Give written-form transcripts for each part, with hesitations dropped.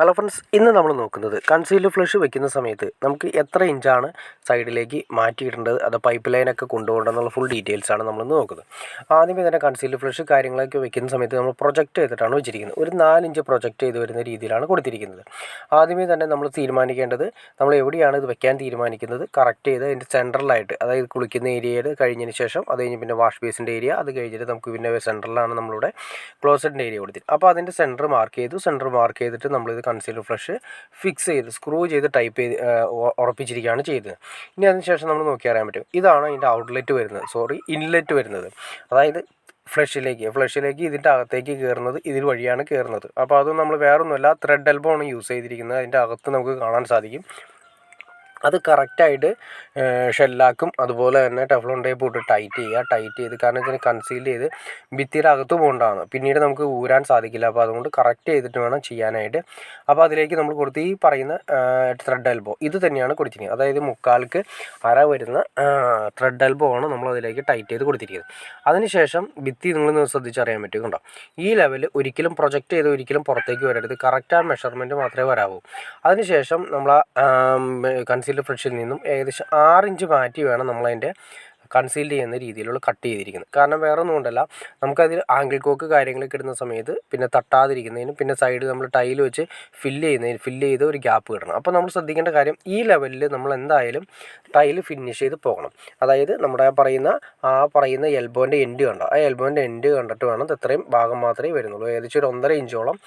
Hello friends, ഇന്ന് നമ്മൾ നോക്കുന്നത് കൺസീൽഡ് ഫ്ലഷ് വെക്കുന്ന സമയത്ത് നമുക്ക് എത്ര ഇഞ്ചാണ് സൈഡിലേക്ക് മാറ്റിയിടേണ്ടത്, അത് പൈപ്പ് ലൈനൊക്കെ കൊണ്ടുപോകേണ്ടതെന്നുള്ള ഫുൾ ഡീറ്റെയിൽസാണ് നമ്മളിന്ന് നോക്കുന്നത്. ആദ്യമേ തന്നെ കൺസീൽഡ് ഫ്ലഷ് കാര്യങ്ങളൊക്കെ വെക്കുന്ന സമയത്ത് നമ്മൾ പ്രൊജക്റ്റ് ചെയ്തിട്ടാണ് വെച്ചിരിക്കുന്നത്. ഒരു 4 ഇഞ്ച് പ്രൊജക്റ്റ് ചെയ്ത് വരുന്ന രീതിയിലാണ് കൊടുത്തിരിക്കുന്നത്. ആദ്യമേ തന്നെ നമ്മൾ തീരുമാനിക്കേണ്ടത് നമ്മൾ എവിടെയാണ് ഇത് വെക്കാൻ തീരുമാനിക്കുന്നത് കറക്റ്റ് ചെയ്ത് അതിൻ്റെ സെൻട്രലായിട്ട്, അതായത് കുളിക്കുന്ന ഏരിയയിൽ കഴിഞ്ഞതിന് ശേഷം അത് കഴിഞ്ഞ് പിന്നെ വാഷ് ബേസിൻ്റെ ഏരിയ, അത് കഴിഞ്ഞിട്ട് നമുക്ക് പിന്നെ സെൻട്രലാണ് നമ്മളിവിടെ ക്ലോസറ്റിൻ്റെ ഏരിയ കൊടുത്തിട്ട്, അപ്പോൾ അതിൻ്റെ സെൻറ്റർ മാർക്ക് ചെയ്തിട്ട് നമ്മളിത് കൺസീൽഡ് ഫ്ലഷ് ഫിക്സ് ചെയ്ത് സ്ക്രൂ ചെയ്ത് ടൈപ്പ് ചെയ്ത് ഉറപ്പിച്ചിരിക്കുകയാണ് ചെയ്തത്. ഇനി അതിനുശേഷം നമ്മൾ നോക്കി അറിയാൻ പറ്റും, ഇതാണ് അതിൻ്റെ ഇൻലെറ്റ് വരുന്നത്. അതായത് ഫ്ലഷിലേക്ക് ഇതിൻ്റെ അകത്തേക്ക് കയറുന്നത് ഇതിൽ വഴിയാണ് കയറുന്നത്. അപ്പോൾ അത് നമ്മൾ വേറൊന്നുമല്ല, ത്രെഡ് എൽബോ ആണ് യൂസ് ചെയ്തിരിക്കുന്നത്. അതിൻ്റെ അകത്ത് നമുക്ക് കാണാൻ സാധിക്കും. അത് കറക്റ്റായിട്ട് ഷെല്ലാക്കും, അതുപോലെ തന്നെ ടെഫ്ലോൺ ടേപ്പ് ഇട്ട് ടൈറ്റ് ചെയ്ത്, കാരണം ഇതിന് കൺസീൽ ചെയ്ത് ഭിത്തിയുടെ അകത്ത് പോകേണ്ടതാണ്, പിന്നീട് നമുക്ക് ഊരാൻ സാധിക്കില്ല. അപ്പോൾ അതുകൊണ്ട് കറക്റ്റ് ചെയ്തിട്ട് വേണം ചെയ്യാനായിട്ട്. അപ്പോൾ അതിലേക്ക് നമ്മൾ കൊടുത്ത് ഈ പറയുന്ന ത്രെഡ് എൽബോ ഇത് തന്നെയാണ് കൊടുത്തിരിക്കുന്നത്. അതായത് മുക്കാൽക്ക് അര വരുന്ന ത്രെഡ് എൽബോ ആണ് നമ്മൾ അതിലേക്ക് ടൈറ്റ് ചെയ്ത് കൊടുത്തിരിക്കുന്നത്. അതിനുശേഷം ഭിത്തി നിങ്ങൾ ശ്രദ്ധിച്ചറിയാൻ പറ്റും. കണ്ടോ, ഈ ലെവൽ ഒരിക്കലും പ്രൊജക്റ്റ് ചെയ്ത് ഒരിക്കലും പുറത്തേക്ക് വരരുത്, കറക്റ്റ് ആ മെഷർമെൻറ്റ് മാത്രമേ വരാവൂ. അതിനുശേഷം നമ്മൾ കൺസീൽഡ് ഫ്ലഷിൽ നിന്നും ഏകദേശം 6 ഇഞ്ച് മാറ്റി വേണം നമ്മളതിൻ്റെ കൺസീൽ ചെയ്യുന്ന രീതിയിലുള്ള കട്ട് ചെയ്തിരിക്കുന്നത്. കാരണം വേറെ ഒന്നും കൊണ്ടല്ല, നമുക്കതിൽ ആംഗിൾ കോക്ക് കാര്യങ്ങളൊക്കെ ഇടുന്ന സമയത്ത് പിന്നെ തട്ടാതിരിക്കുന്നതിനും പിന്നെ സൈഡ് നമ്മൾ ടൈൽ വെച്ച് ഫില്ല് ചെയ്ത് ഒരു ഗ്യാപ്പ് കിട്ടണം. അപ്പോൾ നമ്മൾ ശ്രദ്ധിക്കേണ്ട കാര്യം, ഈ ലെവലിൽ നമ്മൾ എന്തായാലും ടൈൽ ഫിനിഷ് ചെയ്ത് പോകണം. അതായത് നമ്മുടെ പറയുന്ന എൽബോൻ്റെ എൻഡ് കണ്ടോ, ആ എൽബോൻ്റെ എൻഡ് കണ്ടിട്ട് വേണം, ഇത്രയും ഭാഗം മാത്രമേ വരുന്നുള്ളൂ. ഏകദേശം ഒരു 1.5 ഇഞ്ചോളം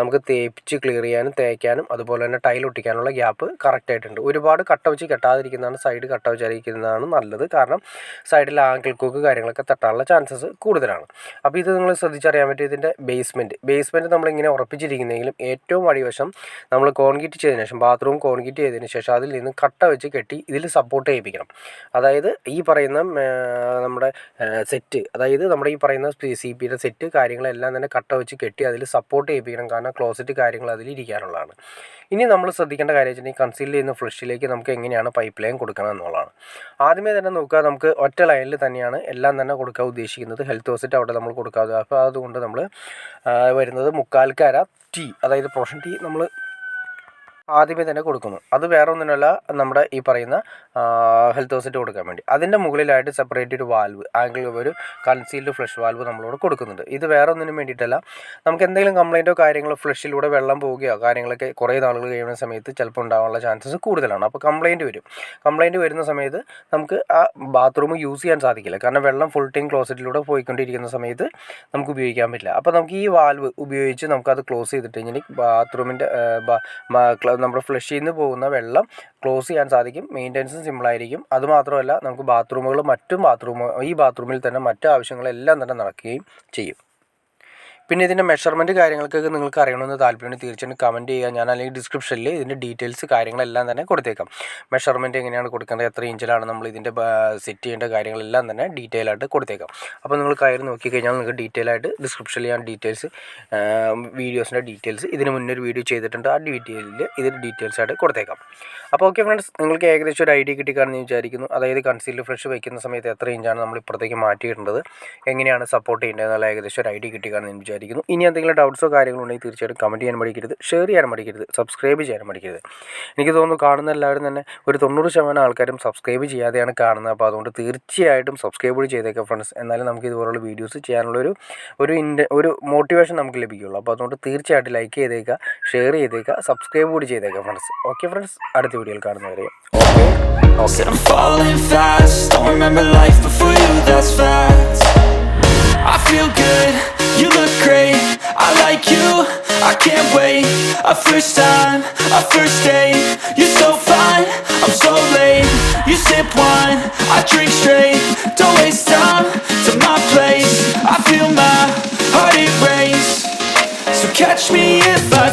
നമുക്ക് തേപ്പിച്ച് ക്ലിയർ ചെയ്യാനും തേക്കാനും അതുപോലെ തന്നെ ടൈൽ ഒട്ടിക്കാനുള്ള ഗ്യാപ്പ് കറക്റ്റായിട്ടുണ്ട്. ഒരുപാട് കട്ട വെച്ച് കെട്ടാതിരിക്കുന്നതാണ്, സൈഡ് കട്ട വെച്ചായിരിക്കുന്നതാണ് നല്ലത്. കാരണം സൈഡിൽ ആംഗിൾ കോക്ക് കാര്യങ്ങളൊക്കെ തട്ടാനുള്ള ചാൻസസ് കൂടുതലാണ്. അപ്പോൾ ഇത് നിങ്ങൾ ശ്രദ്ധിച്ചറിയാൻ പറ്റും. ഇതിൻ്റെ ബേസ്മെൻറ്റ് നമ്മളിങ്ങനെ ഉറപ്പിച്ചിരിക്കുന്നെങ്കിലും ഏറ്റവും അടിവശം നമ്മൾ കോൺക്രീറ്റ് ചെയ്തതിന് ശേഷം, ബാത്റൂം കോൺക്രീറ്റ് ചെയ്തതിന് ശേഷം അതിൽ നിന്ന് കട്ട വെച്ച് കെട്ടി ഇതിൽ സപ്പോർട്ട് ചെയ്യിപ്പിക്കണം. അതായത് ഈ പറയുന്ന നമ്മുടെ സെറ്റ്, അതായത് നമ്മുടെ ഈ പറയുന്ന CPയുടെ സെറ്റ് കാര്യങ്ങളെല്ലാം തന്നെ കട്ട വെച്ച് കെട്ടി അതിൽ സപ്പോർട്ട് ചെയ്യിപ്പിക്കണം. കാരണം ക്ലോസറ്റ് കാര്യങ്ങൾ അതിൽ ഇരിക്കാനുള്ളതാണ്. ഇനി നമ്മൾ ശ്രദ്ധിക്കേണ്ട കാര്യം വെച്ചിട്ടുണ്ടെങ്കിൽ കൺസീൽ ചെയ്യുന്ന ഫ്ലഷിലേക്ക് നമുക്ക് എങ്ങനെയാണ് പൈപ്പ് ലൈൻ കൊടുക്കണം എന്നുള്ളതാണ്. ആദ്യമേ തന്നെ നോക്കുക, നമുക്ക് ഒറ്റ ലൈനിൽ തന്നെയാണ് എല്ലാം തന്നെ കൊടുക്കാൻ ഉദ്ദേശിക്കുന്നത്. ഹെൽത്ത് ഹോസ്പിറ്റൽ അവിടെ നമ്മൾ കൊടുക്കാതെ, അപ്പോൾ അതുകൊണ്ട് നമ്മൾ വരുന്നത് 1/4 അര T, അതായത് പ്രൊഷൻ T നമ്മൾ ആദ്യമേ തന്നെ കൊടുക്കുന്നു. അത് വേറെ ഒന്നിനല്ല, നമ്മുടെ ഈ പറയുന്ന ഹെൽത്ത് ഹോസ്പിറ്റൽ കൊടുക്കാൻ വേണ്ടി. അതിൻ്റെ മുകളിലായിട്ട് സെപ്പറേറ്റ് ഒരു വാൽവ്, ഒരു കൺസീൽഡ് ഫ്ലഷ് വാൽവ് നമ്മളോട് കൊടുക്കുന്നുണ്ട്. ഇത് വേറെ ഒന്നിനും വേണ്ടിയിട്ടല്ല, നമുക്ക് എന്തെങ്കിലും കംപ്ലയിൻറ്റോ കാര്യങ്ങളോ ഫ്ലഷിലൂടെ വെള്ളം പോവുകയോ കാര്യങ്ങളൊക്കെ കുറേ നാളുകൾ കഴിയുന്ന സമയത്ത് ചിലപ്പോൾ ഉണ്ടാകാനുള്ള ചാൻസസ് കൂടുതലാണ്. അപ്പോൾ കംപ്ലയിൻറ്റ് വരുന്ന സമയത്ത് നമുക്ക് ആ ബാത്റൂം യൂസ് ചെയ്യാൻ സാധിക്കില്ല. കാരണം വെള്ളം ഫുൾ ടൈം ക്ലോസറ്റിലൂടെ പോയിക്കൊണ്ടിരിക്കുന്ന സമയത്ത് നമുക്ക് ഉപയോഗിക്കാൻ പറ്റില്ല. അപ്പോൾ നമുക്ക് ഈ വാൽവ് ഉപയോഗിച്ച് നമുക്കത് ക്ലോസ് ചെയ്തിട്ട് കഴിഞ്ഞാൽ ബാത്റൂമിൻ്റെ നമ്മുടെ ഫ്ലഷിൽ നിന്ന് പോകുന്ന വെള്ളം ക്ലോസ് ചെയ്യാൻ സാധിക്കും. മെയിൻ്റനൻസും സിമ്പിളായിരിക്കും. അതുമാത്രമല്ല, നമുക്ക് ഈ ബാത്റൂമിൽ തന്നെ മറ്റു ആവശ്യങ്ങളെല്ലാം തന്നെ നടക്കുകയും ചെയ്യും. പിന്നെ ഇതിൻ്റെ മെഷർമെൻറ്റ് കാര്യങ്ങൾക്കൊക്കെ നിങ്ങൾക്ക് അറിയണമെന്ന് താല്പര്യമുണ്ടെങ്കിൽ തീർച്ചയായിട്ടും കമൻറ്റ് ചെയ്യുക. ഞാൻ അല്ലെങ്കിൽ ഡിസ്ക്രിപ്ഷനിൽ ഇതിൻ്റെ ഡീറ്റെയിൽസ് കാര്യങ്ങളെല്ലാം തന്നെ കൊടുത്തേക്കാം. മെഷർമെൻറ്റ് എങ്ങനെയാണ് കൊടുക്കേണ്ടത്, എത്ര ഇഞ്ചിലാണ് നമ്മൾ ഇതിൻ്റെ സെറ്റ് ചെയ്യേണ്ട കാര്യങ്ങളെല്ലാം തന്നെ ഡീറ്റെയിൽ ആയിട്ട് കൊടുത്തേക്കാം. അപ്പോൾ നിങ്ങൾ കയറി നോക്കിക്കഴിഞ്ഞാൽ നിങ്ങൾക്ക് ഡീറ്റെയിൽ ആയിട്ട് ഡിസ്ക്രിപ്ഷനിൽ ഞാൻ വീഡിയോസിൻ്റെ ഡീറ്റെയിൽസ് ഇതിന് മുന്നേ ഒരു വീഡിയോ ചെയ്തിട്ടുണ്ട്. ആ ഇതിൻ്റെ ഡീറ്റെയിൽസ് ആയിട്ട് കൊടുത്തേക്കാം. അപ്പോൾ ഓക്കെ ഫ്രണ്ട്സ്, നിങ്ങൾക്ക് ഏകദേശം ഒരു ഐഡിയ കിട്ടിക്കാണെന്ന് വിചാരിക്കുന്നു. അതായത് കൺസീൽഡ് ഫ്ലഷ് വയ്ക്കുന്ന സമയത്ത് എത്ര ഇഞ്ചാണ് നമ്മൾ ഇപ്പുറത്തേക്ക് മാറ്റിയിടേണ്ടത്, എങ്ങനെയാണ് സപ്പോർട്ട് ചെയ്യേണ്ടത് എന്നുള്ള ഏകദേശം ഒരു ഐഡിയ കിട്ടിക്കാണെന്ന് വിചാരിക്കുന്നു. ഇനി എന്തെങ്കിലും ഡൗട്ട്സോ കാര്യങ്ങളോ ഉണ്ടെങ്കിൽ തീർച്ചയായിട്ടും കമൻറ്റ് ചെയ്യാൻ മടിക്കരുത്, ഷെയർ ചെയ്യാൻ മടിക്കരുത്, സബ്സ്ക്രൈബ് ചെയ്യാൻ മടിക്കരുത്. എനിക്ക് തോന്നുന്നു കാണുന്ന എല്ലാവരും തന്നെ ഒരു 90% ആൾക്കാരും സബ്സ്ക്രൈബ് ചെയ്യാതെയാണ് കാണുന്നത്. അപ്പോൾ അതുകൊണ്ട് തീർച്ചയായിട്ടും സബ്സ്ക്രൈബ് കൂടി ചെയ്തേക്കാം ഫ്രണ്ട്സ്. എന്നാലും നമുക്ക് ഇതുപോലുള്ള വീഡിയോസ് ചെയ്യാനുള്ള ഒരു മോട്ടിവേഷൻ നമുക്ക് ലഭിക്കുള്ളൂ. അപ്പോൾ അതുകൊണ്ട് തീർച്ചയായിട്ടും ലൈക്ക് ചെയ്തേക്കുക, ഷെയർ ചെയ്തേക്കുക, സബ്സ്ക്രൈബ് കൂടി ചെയ്തേക്കാം ഫ്രണ്ട്സ്. ഓക്കെ ഫ്രണ്ട്സ്, അടുത്ത വീഡിയോയിൽ കാണുന്നവരെ Said I'm falling fast, don't remember life before you, that's facts. I feel good, you look great, I like you, I can't wait. A first time, a first date, you're so fine, I'm so late. You sip wine, I drink straight, don't waste time to my place. I feel my heart erase, so catch me if I